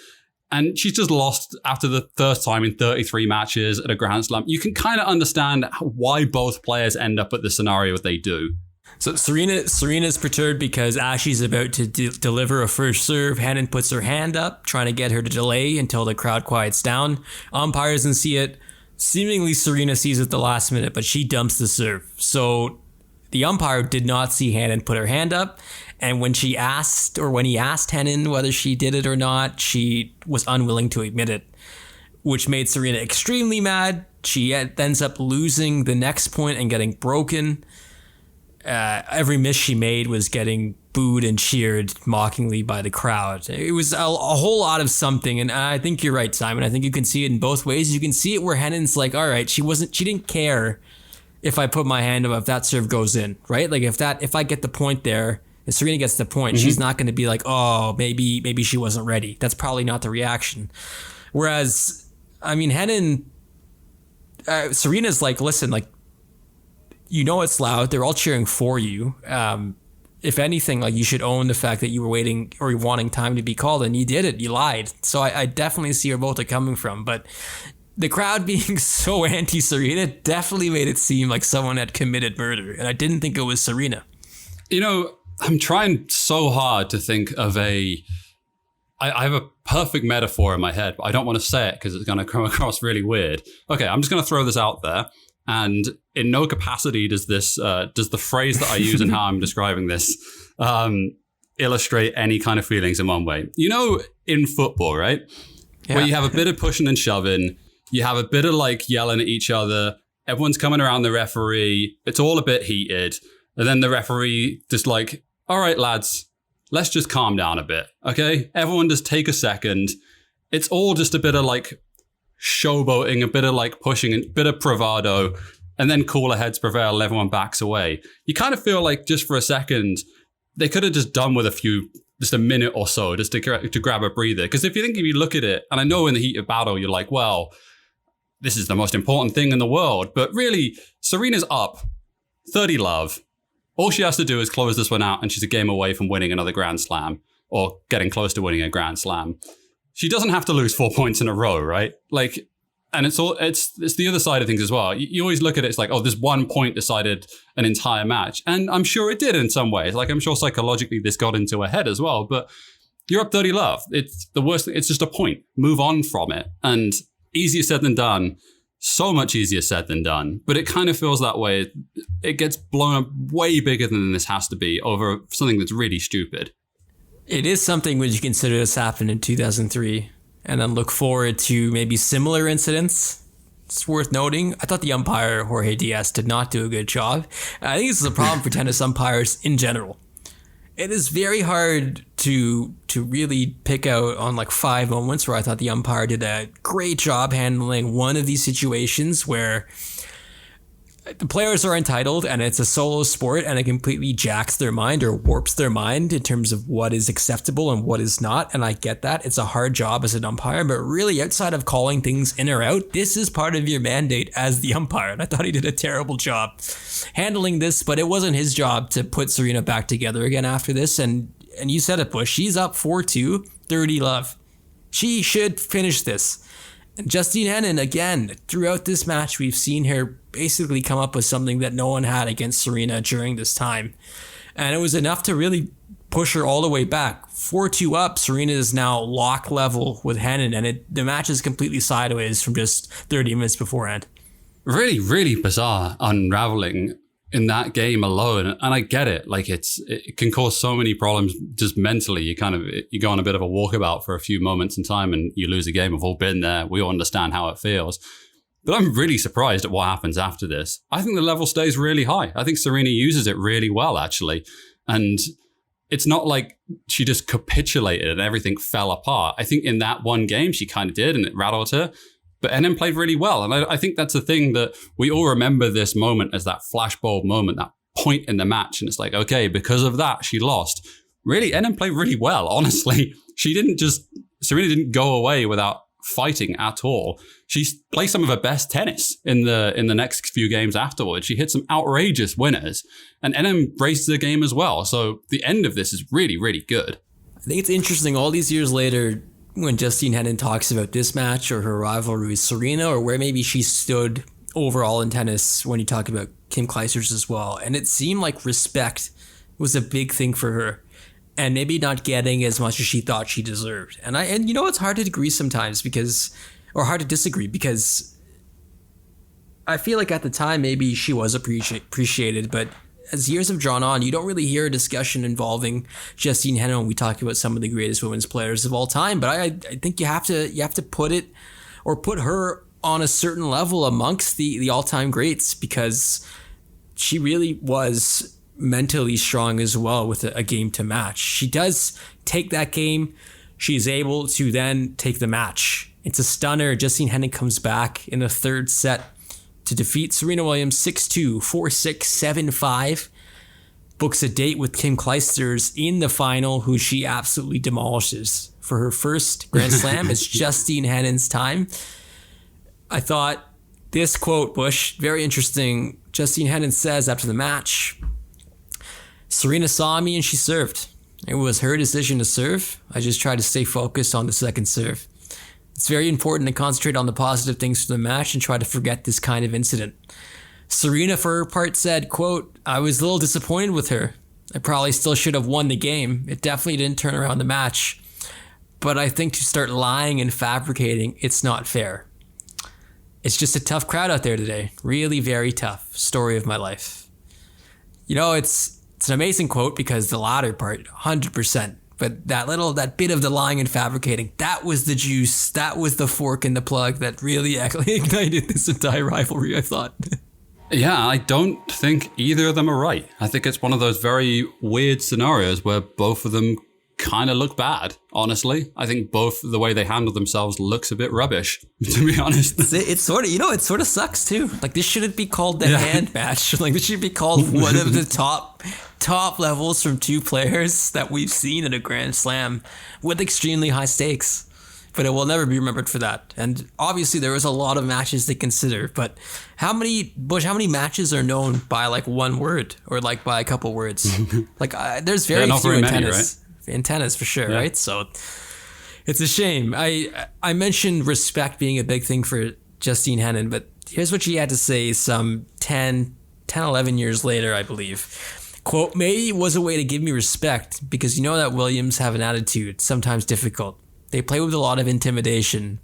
Speaker 1: And she's just lost after the first time in 33 matches at a Grand Slam. You can kind of understand why both players end up at the scenario they do.
Speaker 2: So Serena's perturbed because Ashley's about to deliver a first serve. Henin puts her hand up, trying to get her to delay until the crowd quiets down. Umpire doesn't see it. Seemingly Serena sees it at the last minute, but she dumps the serve. So the umpire did not see Henin put her hand up. And when he asked Henin whether she did it or not, she was unwilling to admit it, which made Serena extremely mad. She ends up losing the next point and getting broken. Every miss she made was getting booed and cheered mockingly by the crowd. It was a whole lot of something, and I think you're right, Simon. I think you can see it in both ways. You can see it where Henin's like, all right, she didn't care if I put my hand up if that serve goes in, right? Like if I get the point there, if Serena gets the point, she's not going to be like, oh, maybe she wasn't ready. That's probably not the reaction. Whereas, I mean, Henin, Serena's like, listen, like, it's loud. They're all cheering for you. If anything, like, you should own the fact that you were waiting or you're wanting time to be called, and you did it. You lied. So I definitely see where both are coming from. But the crowd being so anti-Serena definitely made it seem like someone had committed murder. And I didn't think it was Serena.
Speaker 1: I'm trying so hard to think of I have a perfect metaphor in my head, but I don't want to say it because it's going to come across really weird. Okay, I'm just going to throw this out there. And in no capacity does the phrase that I use and how I'm describing this illustrate any kind of feelings in one way. In football, right? Yeah. Where you have a bit of pushing and shoving, you have a bit of like yelling at each other, everyone's coming around the referee, it's all a bit heated, and then the referee just like, all right, lads, let's just calm down a bit, okay? Everyone just take a second. It's all just a bit of like showboating, a bit of like pushing, a bit of bravado, and then cooler heads prevail and everyone backs away. You kind of feel like just for a second, they could have just done with just a minute or so just to grab a breather. Because if you look at it, and I know in the heat of battle, you're like, well, this is the most important thing in the world. But really, Serena's up 30 love. All she has to do is close this one out and she's a game away from winning another Grand Slam or getting close to winning a Grand Slam. She doesn't have to lose 4 points in a row, right? Like, and it's the other side of things as well. You always look at it, it's like, oh, this 1 point decided an entire match. And I'm sure it did in some ways. Like, I'm sure psychologically this got into her head as well. But you're up 30 love. It's the worst thing. It's just a point. Move on from it. And easier said than done. So much easier said than done. But it kind of feels that way. It gets blown up way bigger than this has to be over something that's really stupid.
Speaker 2: It is something when you consider this happened in 2003 and then look forward to maybe similar incidents. It's worth noting. I thought the umpire, Jorge Diaz, did not do a good job. I think this is a problem for tennis umpires in general. It is very hard to really pick out on like 5 moments where I thought the umpire did a great job handling one of these situations where the players are entitled and it's a solo sport and it completely jacks their mind or warps their mind in terms of what is acceptable and what is not. And I get that. It's a hard job as an umpire, but really outside of calling things in or out, this is part of your mandate as the umpire. And I thought he did a terrible job handling this, but it wasn't his job to put Serena back together again after this. And you said it, Bush, she's up 4-2, 30 love. She should finish this. And Justine Henin, again, throughout this match, we've seen her basically come up with something that no one had against Serena during this time. And it was enough to really push her all the way back. 4-2 up, Serena is now lock level with Henin, and the match is completely sideways from just 30 minutes beforehand. Really,
Speaker 1: Really bizarre unraveling in that game alone. And I get it. Like it can cause so many problems just mentally. You go on a bit of a walkabout for a few moments in time and you lose a game. We've all been there. We all understand how it feels. But I'm really surprised at what happens after this. I think the level stays really high. I think Serena uses it really well, actually. And it's not like she just capitulated and everything fell apart. I think in that one game, she kind of did and it rattled her. But Henin played really well. And I think that's the thing that we all remember this moment as that flashbulb moment, that point in the match. And it's like, okay, because of that, she lost. Really, Henin played really well, honestly. Serena didn't go away without fighting at all. She played some of her best tennis in the next few games afterwards. She hit some outrageous winners. And Henin raised the game as well. So the end of this is really, really good.
Speaker 2: I think it's interesting all these years later, when Justine Henin talks about this match or her rivalry with Serena or where maybe she stood overall in tennis when you talk about Kim Clijsters as well. And it seemed like respect was a big thing for her and maybe not getting as much as she thought she deserved. And it's hard to agree sometimes or hard to disagree because I feel like at the time maybe she was appreciated, but as years have drawn on, you don't really hear a discussion involving Justine Henin when we talk about some of the greatest women's players of all time. But I think you have to put her on a certain level amongst the all-time greats because she really was mentally strong as well with a game to match. She does take that game. She's able to then take the match. It's a stunner. Justine Henin comes back in the third set to defeat Serena Williams 6-2, 4-6, 7-5. Books a date with Kim Clijsters in the final, who she absolutely demolishes. For her first Grand Slam, it's Justine Henin's time. I thought this quote, Bush, very interesting. Justine Henin says after the match, Serena saw me and she served. It was her decision to serve. I just tried to stay focused on the second serve. It's very important to concentrate on the positive things from the match and try to forget this kind of incident. Serena, for her part, said, quote, I was a little disappointed with her. I probably still should have won the game. It definitely didn't turn around the match. But I think to start lying and fabricating, it's not fair. It's just a tough crowd out there today. Really very tough. Story of my life. It's an amazing quote because the latter part, 100%. But that bit of the lying and fabricating, that was the juice. That was the fork in the plug that really ignited this entire rivalry, I thought.
Speaker 1: Yeah, I don't think either of them are right. I think it's one of those very weird scenarios where both of them kind of look bad, honestly. I think both the way they handle themselves looks a bit rubbish, to be honest.
Speaker 2: It sort of sucks too. Like this shouldn't be called the hand match. Like this should be called one of the top levels from two players that we've seen at a Grand Slam with extremely high stakes. But it will never be remembered for that. And obviously there was a lot of matches to consider, but how many matches are known by like one word or like by a couple words? Like there's very few in tennis. Right? In tennis for sure, right? So it's a shame. I mentioned respect being a big thing for Justine Henin, but here's what she had to say some 11 years later, I believe. Quote, maybe it was a way to give me respect because you know that Williams have an attitude, sometimes difficult. They play with a lot of intimidation,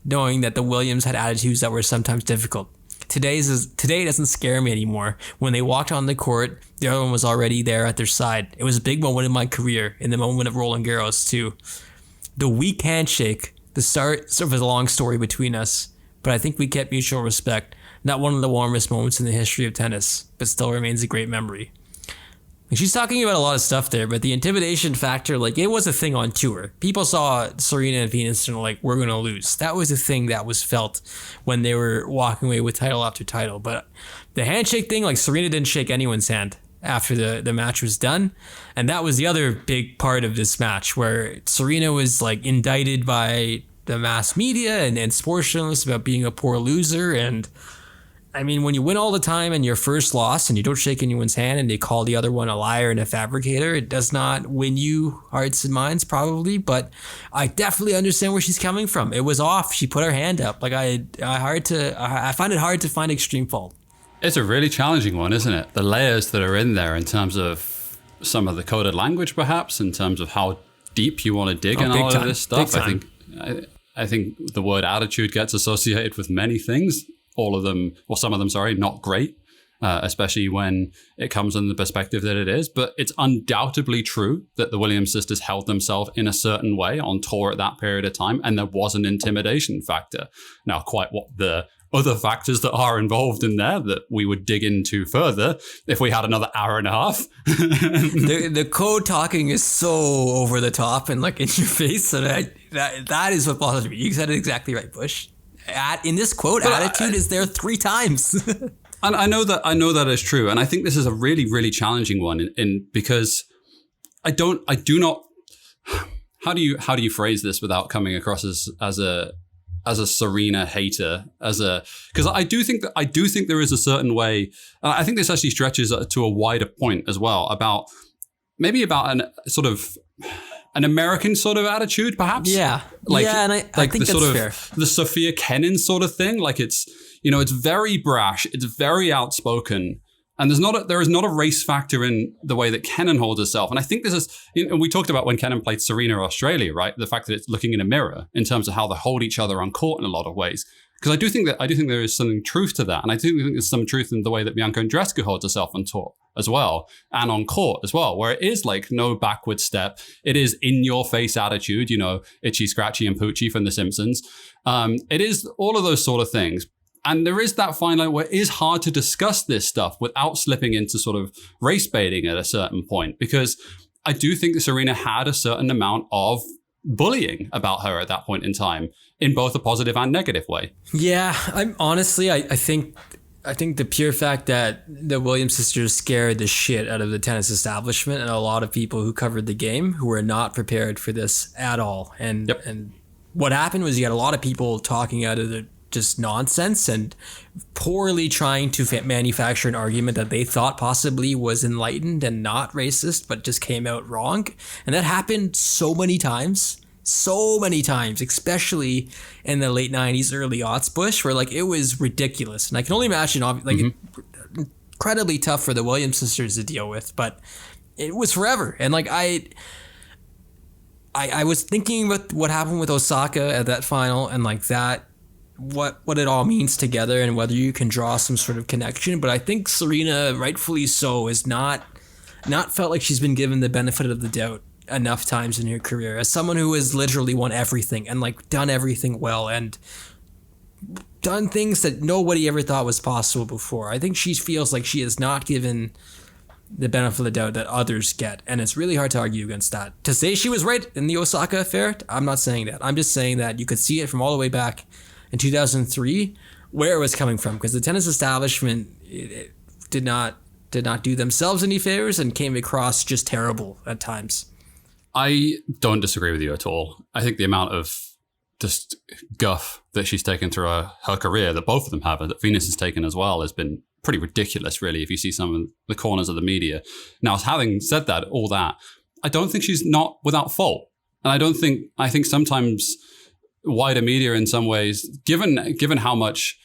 Speaker 2: knowing that the Williams had attitudes that were sometimes difficult. Today doesn't scare me anymore. When they walked on the court, the other one was already there at their side. It was a big moment in my career, in the moment of Roland Garros too. The weak handshake, the start of a long story between us, but I think we kept mutual respect. Not one of the warmest moments in the history of tennis, but still remains a great memory. She's talking about a lot of stuff there, but the intimidation factor, like, it was a thing on tour. People saw Serena and Venus and were like, we're going to lose. That was a thing that was felt when they were walking away with title after title. But the handshake thing, like, Serena didn't shake anyone's hand after the match was done. And that was the other big part of this match, where Serena was, like, indicted by the mass media and sports journalists about being a poor loser. And I mean, when you win all the time and your first loss and you don't shake anyone's hand and they call the other one a liar and a fabricator, it does not win you hearts and minds, probably. But I definitely understand where she's coming from. It was off. She put her hand up. Like, I find it hard to find extreme fault.
Speaker 1: It's a really challenging one, isn't it? The layers that are in there in terms of some of the coded language, perhaps, in terms of how deep you want to dig in all of this stuff. I think the word attitude gets associated with many things. All of them, or some of them, sorry, not great, especially when it comes in the perspective that it is. But it's undoubtedly true that the Williams sisters held themselves in a certain way on tour at that period of time, and there was an intimidation factor. Now, quite what the other factors that are involved in there that we would dig into further if we had another hour and a half.
Speaker 2: The code talking is so over the top and, like, in your face. So that is what bothers me. You said it exactly right, Bush. In this quote, but attitude is there 3 times.
Speaker 1: And I know that is true. And I think this is a really, really challenging one because how do you phrase this without coming across as a Serena hater, because I do think there is a certain way. I think this actually stretches to a wider point as well about an sort of an American sort of attitude, perhaps.
Speaker 2: Yeah. And I think
Speaker 1: the
Speaker 2: that's
Speaker 1: sort of
Speaker 2: fair.
Speaker 1: The Sophia Kenin sort of thing. Like, it's very brash, it's very outspoken, and there is not a race factor in the way that Kenin holds herself. And I think this is, and we talked about when Kenin played Serena Australia, right? The fact that it's looking in a mirror in terms of how they hold each other on court in a lot of ways. Because I do think there is some truth to that. And I do think there's some truth in the way that Bianca Andreescu holds herself on tour as well, and on court as well, where it is like no backward step. It is in your face attitude, Itchy, Scratchy, and Poochie from The Simpsons. It is all of those sort of things. And there is that fine line where it is hard to discuss this stuff without slipping into sort of race baiting at a certain point, because I do think that Serena had a certain amount of bullying about her at that point in time, in both a positive and negative way.
Speaker 2: Yeah, I think the pure fact that the Williams sisters scared the shit out of the tennis establishment and a lot of people who covered the game who were not prepared for this at all. And what happened was you had a lot of people talking out of the just nonsense and poorly trying to manufacture an argument that they thought possibly was enlightened and not racist, but just came out wrong. And that happened so many times, especially in the late 90s, early aughts, Bush, where, like, it was ridiculous. And I can only imagine, incredibly tough for the Williams sisters to deal with, but it was forever. And, like, I was thinking about what happened with Osaka at that final, and, like, that, what it all means together and whether you can draw some sort of connection. But I think Serena, rightfully so, has not felt like she's been given the benefit of the doubt enough times in her career, as someone who has literally won everything and, like, done everything well and done things that nobody ever thought was possible before. I think she feels like she is not given the benefit of the doubt that others get, and it's really hard to argue against that. To say she was right in the Osaka affair, I'm not saying that. I'm just saying that you could see it from all the way back in 2003 where it was coming from, because the tennis establishment it did not do themselves any favors and came across just terrible at times.
Speaker 1: I don't disagree with you at all. I think the amount of just guff that she's taken through her career, that both of them have, that Venus has taken as well, has been pretty ridiculous, really, if you see some of the corners of the media. Now, having said that, all that, I don't think she's not without fault. And I think sometimes wider media in some ways, given how much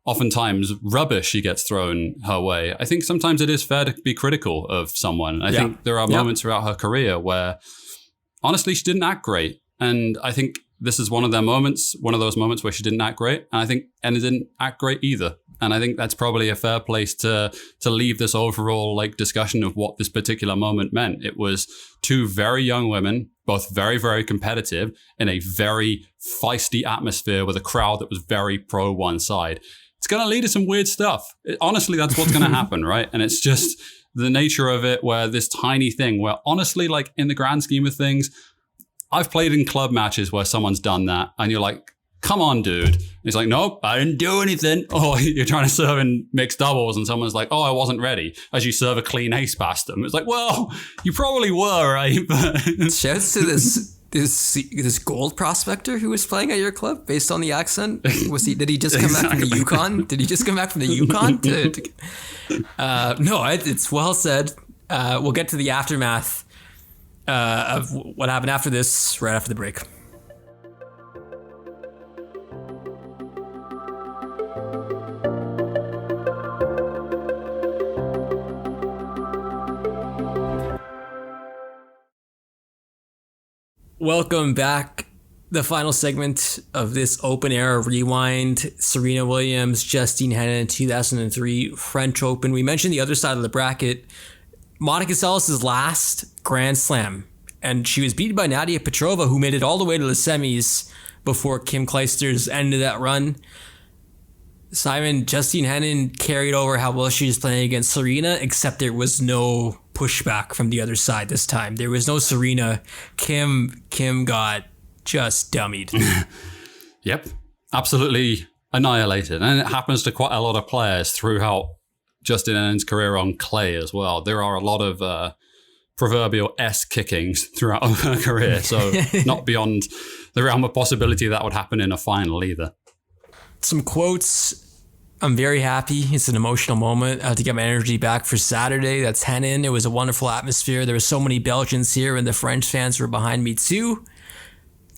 Speaker 1: oftentimes rubbish she gets thrown her way, I think sometimes it is fair to be critical of someone. I think there are moments throughout her career where honestly she didn't act great. And I think this is one of those moments where she didn't act great. And I think Anna didn't act great either. And I think that's probably a fair place to leave this overall, like, discussion of what this particular moment meant. It was two very young women, both very, very competitive, in a very feisty atmosphere with a crowd that was very pro one side. it's going to lead to some weird stuff. Honestly, that's what's going to happen, right? And it's just the nature of it, where this tiny thing, where honestly, like in the grand scheme of things, I've played in club matches where someone's done that and you're like, come on, dude. And he's like, nope, I didn't do anything. Or you're trying to serve in mixed doubles and someone's like, oh, I wasn't ready, as you serve a clean ace past them. It's like, well, you probably were, right? But
Speaker 2: shouts to this gold prospector who was playing at your club based on the accent. Did he just come back from the Yukon? Did he just come back from the Yukon? No, it's well said. We'll get to the aftermath of what happened after this right after the break. Welcome back. The final segment of this open era rewind. Serena Williams, Justine Henin, 2003 French Open. We mentioned the other side of the bracket. Monica Seles' last Grand Slam. And she was beaten by Nadia Petrova, who made it all the way to the semis before Kim Clijsters ended that run. Simon, Justine Henin carried over how well she was playing against Serena, except there was no pushback from the other side this time. There was no Serena. Kim got just dummied.
Speaker 1: Yep, absolutely annihilated. And it happens to quite a lot of players throughout Justine Henin's career on clay as well. There are a lot of proverbial S-kickings throughout her career, so not beyond the realm of possibility that would happen in a final either.
Speaker 2: Some quotes. I'm very happy. It's an emotional moment. I have to get my energy back for Saturday. That's Henin. It was a wonderful atmosphere. There were so many Belgians here, and the French fans were behind me too.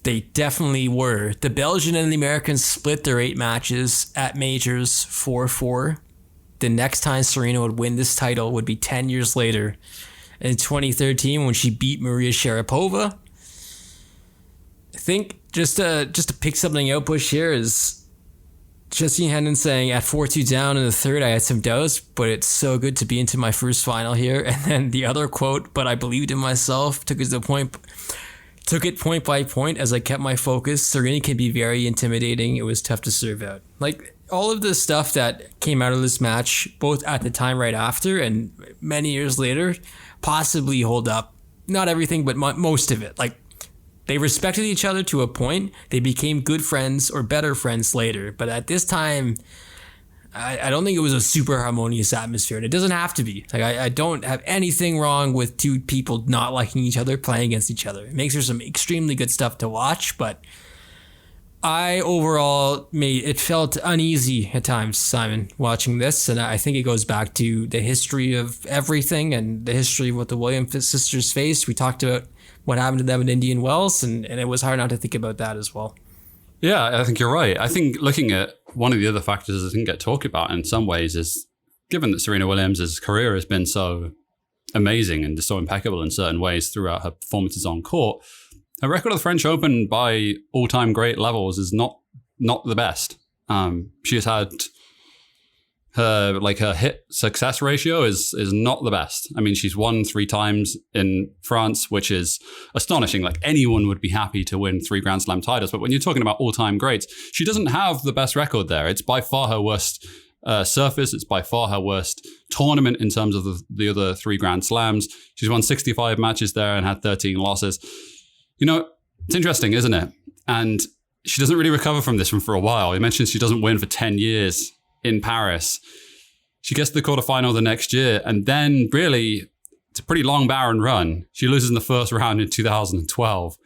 Speaker 2: They definitely were. The Belgian and the Americans split their 8 matches at majors 4-4. The next time Serena would win this title would be 10 years later, in 2013, when she beat Maria Sharapova. I think just to pick something out, Bush, here is Justine Henin saying, at 4-2 down in the third, I had some doubts, but it's so good to be into my first final here. And then the other quote, but I believed in myself, took it point by point as I kept my focus. Serena can be very intimidating. It was tough to serve out. Like, all of the stuff that came out of this match, both at the time right after and many years later, possibly hold up. Not everything, but most of it. Like, they respected each other to a point. They became good friends or better friends later. But at this time, I don't think it was a super harmonious atmosphere. And it doesn't have to be. Like, I don't have anything wrong with two people not liking each other, playing against each other. It makes for some extremely good stuff to watch. But I overall it felt uneasy at times, Simon, watching this. And I think it goes back to the history of everything and the history of what the Williams sisters faced. We talked about what happened to them in Indian Wells, and it was hard not to think about that as well.
Speaker 1: Yeah, I think you're right. I think looking at one of the other factors that didn't get talked about in some ways is, given that Serena Williams' career has been so amazing and just so impeccable in certain ways throughout her performances on court, her record of the French Open by all-time great levels is not the best. She has had her hit success ratio is not the best. I mean, she's won 3 times in France, which is astonishing. Like, anyone would be happy to win 3 Grand Slam titles. But when you're talking about all-time greats, she doesn't have the best record there. It's by far her worst surface. It's by far her worst tournament in terms of the other 3 Grand Slams. She's won 65 matches there and had 13 losses. You know, it's interesting, isn't it? And she doesn't really recover from this for a while. You mentioned she doesn't win for 10 years in Paris. She gets to the quarterfinal the next year, and then really, it's a pretty long, barren run. She loses in the first round in 2012.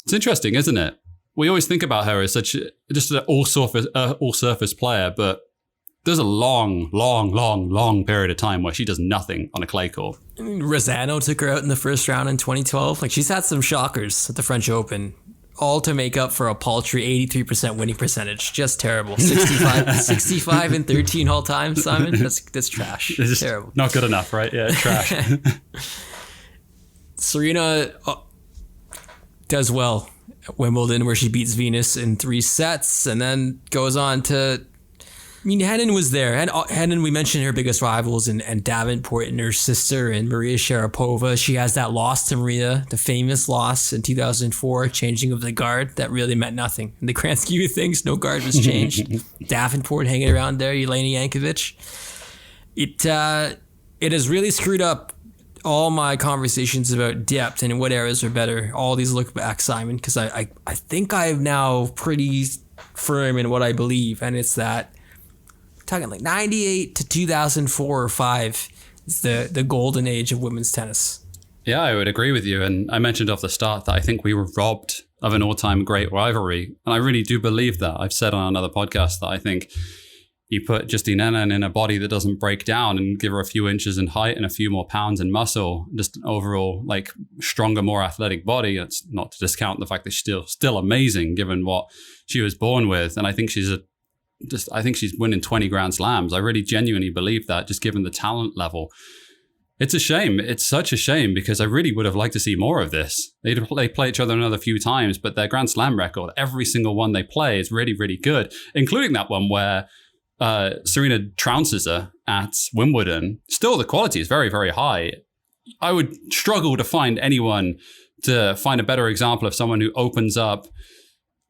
Speaker 1: It's interesting, isn't it? We always think about her as just an all-surface player, but there's a long period of time where she does nothing on a clay court.
Speaker 2: Rosano took her out in the first round in 2012. Like, she's had some shockers at the French Open, all to make up for a paltry 83% winning percentage. Just terrible. 65 and 13 all time, Simon. That's trash. It's terrible.
Speaker 1: Not good enough, right? Yeah, trash.
Speaker 2: Serena does well at Wimbledon, where she beats Venus in 3 sets, and then goes on to mean, Henin was there. And Henin, we mentioned her biggest rivals and Davenport and her sister and Maria Sharapova. She has that loss to Maria, the famous loss in 2004, changing of the guard. That really meant nothing. In the grand scheme of things, no guard was changed. Davenport hanging around there, Elena Yankovic. It has really screwed up all my conversations about depth and what eras are better. All these look back, Simon, because I think I'm now pretty firm in what I believe, and it's that talking like 98 to 2004 or 5 is the golden age of women's tennis.
Speaker 1: Yeah, I would agree with you. And I mentioned off the start that I think we were robbed of an all-time great rivalry. And I really do believe that. I've said on another podcast that I think you put Justine Henin in a body that doesn't break down and give her a few inches in height and a few more pounds in muscle, just an overall like stronger, more athletic body. That's not to discount the fact that she's still amazing given what she was born with. And I think she's winning 20 Grand Slams. I really genuinely believe that, just given the talent level. It's a shame. It's such a shame because I really would have liked to see more of this. They play each other another few times, but their Grand Slam record, every single one they play is really, really good, including that one where Serena trounces her at Wimbledon. Still, the quality is very, very high. I would struggle to find anyone to find a better example of someone who opens up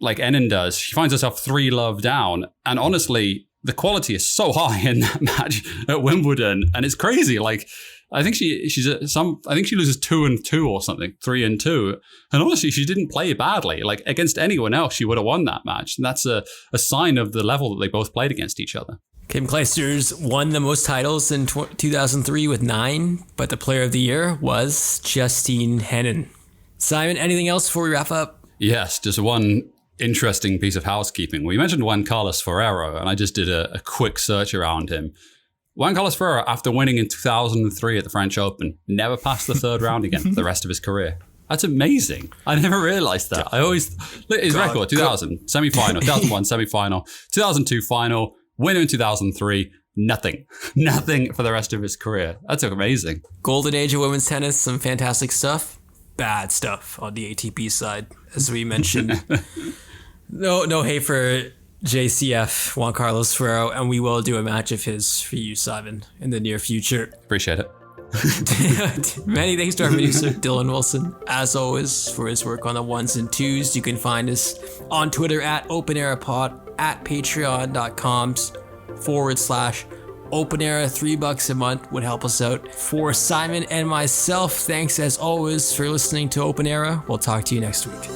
Speaker 1: like Henin does. She finds herself 3-love down. And honestly, the quality is so high in that match at Wimbledon. And it's crazy. Like, I think she loses 2-2 or something, 3-2. And honestly, she didn't play badly. Like, against anyone else, she would have won that match. And that's a sign of the level that they both played against each other.
Speaker 2: Kim Clijsters won the most titles in 2003 with 9, but the player of the year was Justine Henin. Simon, anything else before we wrap up?
Speaker 1: Yes, just one interesting piece of housekeeping. We mentioned Juan Carlos Ferrero, and I just did a quick search around him. Juan Carlos Ferrero, after winning in 2003 at the French Open, never passed the third round again for the rest of his career. That's amazing. I never realized that. His record, 2000, semi-final, 2001, semi-final, 2002 final, winner in 2003, nothing for the rest of his career. That's amazing.
Speaker 2: Golden age of women's tennis, some fantastic stuff. Bad stuff on the ATP side, as we mentioned. No hate for JCF, Juan Carlos Ferrero, and we will do a match of his for you, Simon, in the near future.
Speaker 1: Appreciate it.
Speaker 2: Many thanks to our producer, Dylan Wilson, as always, for his work on the 1s and 2s. You can find us on Twitter at OpenEraPod, at patreon.com/OpenEra. $3 a month would help us out. For Simon and myself, thanks as always for listening to Open Era. We'll talk to you next week.